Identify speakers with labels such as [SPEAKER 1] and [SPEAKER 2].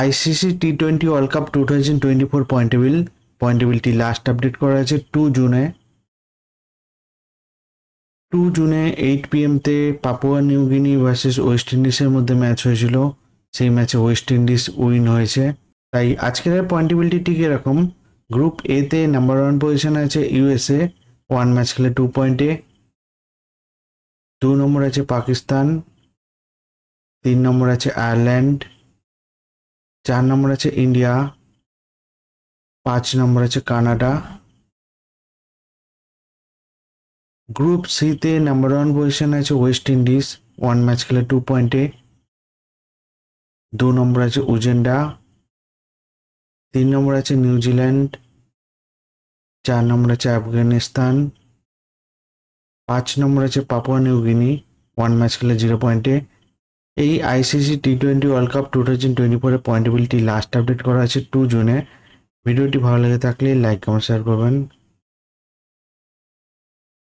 [SPEAKER 1] ICC টি20 world cup 2024 points table last update করা হয়েছে 2 জুনে 8 PM তে Papua New Guinea versus West ইন্ডিজের মধ্যে ম্যাচ হয়েছিল। সেই ম্যাচে ওয়েস্ট ইন্ডিজ উইন হয়েছে। তাই আজকের পয়েন্টেবিলিটি ঠিক এরকম। গ্রুপ এ তে নাম্বার 1 পজিশনে আছে ইউএসএ, 1 ম্যাচ খেলে 2 পয়েন্টে। 2 নম্বর আছে পাকিস্তান, 3 নম্বর আছে আয়ারল্যান্ড, 4 নম্বর আছে ইন্ডিয়া, 5 নম্বর আছে কানাডা। গ্রুপ সি তে নাম্বার 1 পজিশনে আছে ওয়েস্ট ইন্ডিজ, 1 ম্যাচ খেলে 2 পয়েন্টে। 2 নম্বর আছে উজেন্ডা, 3 নম্বর আছে নিউজিল্যান্ড, 4 নম্বর আছে আফগানিস্তান, 5 নম্বর আছে পাপুয়া নিউ গিনি, 1 ম্যাচ খেলে 0 পয়েন্টে। এই আইসিসি টি20 ওয়ার্ল্ড কাপ 2024 এর পয়েন্টেবিলিটি লাস্ট আপডেট করা আছে 2 জুনে। ভিডিওটি ভালো লেগে থাকলে লাইক কমেন্ট শেয়ার করবেন।